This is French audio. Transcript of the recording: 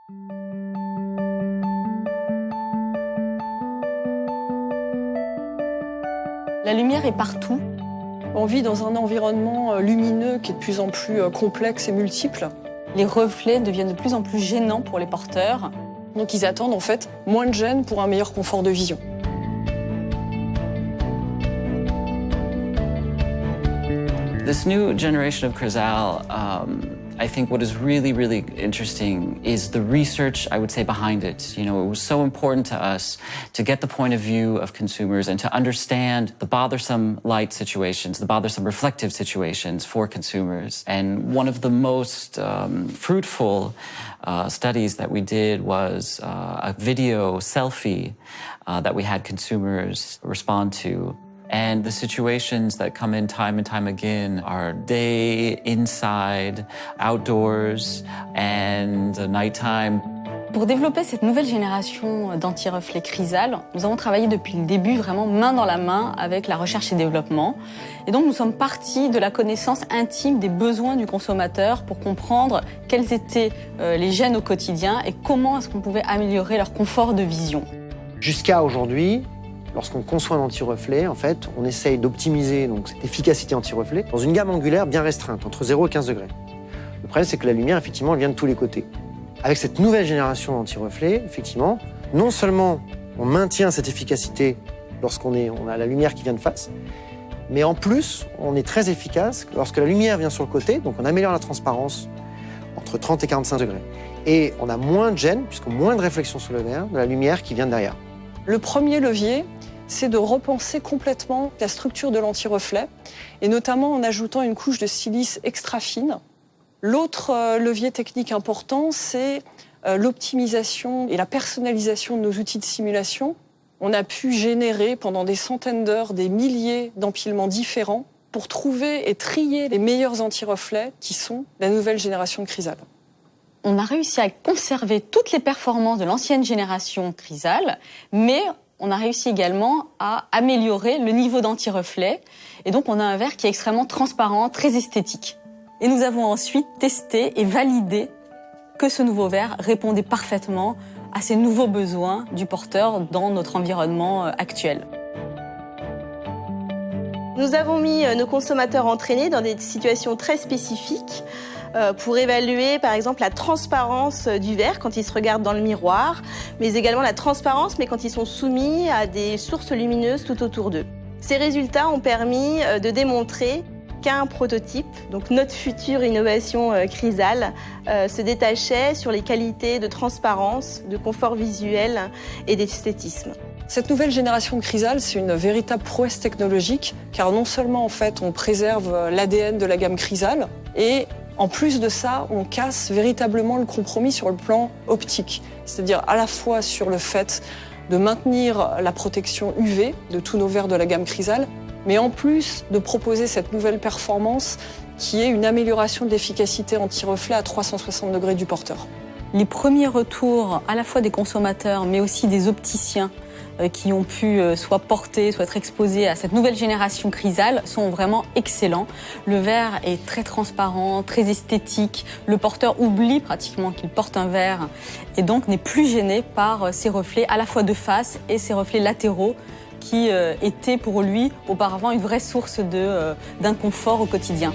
La lumière est partout. On vit dans un environnement lumineux qui est de plus en plus complexe et multiple. Les reflets deviennent de plus en plus gênants pour les porteurs. Donc ils attendent en fait moins de gêne pour un meilleur confort de vision. This new generation of Crizal, I think what is really, really interesting is the research, I would say, behind it. You know, it was so important to us to get the point of view of consumers and to understand the bothersome light situations, the bothersome reflective situations for consumers. And one of the most fruitful studies that we did was a video selfie that we had consumers respond to. And the situations that come in time and time again are day, inside, outdoors, and nighttime. Pour développer cette nouvelle génération d'anti-reflets Crizal, nous avons travaillé depuis le début vraiment main dans la main avec la recherche et développement. Et donc nous sommes partis de la connaissance intime des besoins du consommateur pour comprendre quels étaient les gênes au quotidien et comment est-ce qu'on pouvait améliorer leur confort de vision. Jusqu'à aujourd'hui, lorsqu'on conçoit un anti-reflet, en fait, on essaye d'optimiser donc cette efficacité anti-reflet dans une gamme angulaire bien restreinte, entre 0 et 15 degrés. Le problème, c'est que la lumière, effectivement, elle vient de tous les côtés. Avec cette nouvelle génération d'anti-reflets, effectivement, non seulement on maintient cette efficacité lorsqu'on a la lumière qui vient de face, mais en plus, on est très efficace lorsque la lumière vient sur le côté, donc on améliore la transparence entre 30 et 45 degrés. Et on a moins de gêne, puisqu'on a moins de réflexion sur le verre, de la lumière qui vient de derrière. Le premier levier, c'est de repenser complètement la structure de l'anti-reflet, et notamment en ajoutant une couche de silice extra fine. L'autre levier technique important, c'est l'optimisation et la personnalisation de nos outils de simulation. On a pu générer pendant des centaines d'heures des milliers d'empilements différents pour trouver et trier les meilleurs anti-reflets qui sont la nouvelle génération de Crizal. On a réussi à conserver toutes les performances de l'ancienne génération Crizal, mais on a réussi également à améliorer le niveau d'anti-reflet. Et donc, on a un verre qui est extrêmement transparent, très esthétique. Et nous avons ensuite testé et validé que ce nouveau verre répondait parfaitement à ces nouveaux besoins du porteur dans notre environnement actuel. Nous avons mis nos consommateurs entraînés dans des situations très spécifiques pour évaluer par exemple la transparence du verre quand ils se regardent dans le miroir, mais également la transparence mais quand ils sont soumis à des sources lumineuses tout autour d'eux. Ces résultats ont permis de démontrer qu'un prototype, donc notre future innovation Crizal, se détachait sur les qualités de transparence, de confort visuel et d'esthétisme. Cette nouvelle génération de Crizal, c'est une véritable prouesse technologique, car non seulement en fait on préserve l'ADN de la gamme Crizal, et en plus de ça, on casse véritablement le compromis sur le plan optique, c'est-à-dire à la fois sur le fait de maintenir la protection UV de tous nos verres de la gamme Crizal, mais en plus de proposer cette nouvelle performance qui est une amélioration de l'efficacité anti-reflet à 360 degrés du porteur. Les premiers retours à la fois des consommateurs, mais aussi des opticiens qui ont pu soit porter, soit être exposés à cette nouvelle génération Crizal sont vraiment excellents. Le verre est très transparent, très esthétique. Le porteur oublie pratiquement qu'il porte un verre et donc n'est plus gêné par ces reflets à la fois de face et ces reflets latéraux qui étaient pour lui auparavant une vraie source d'inconfort au quotidien.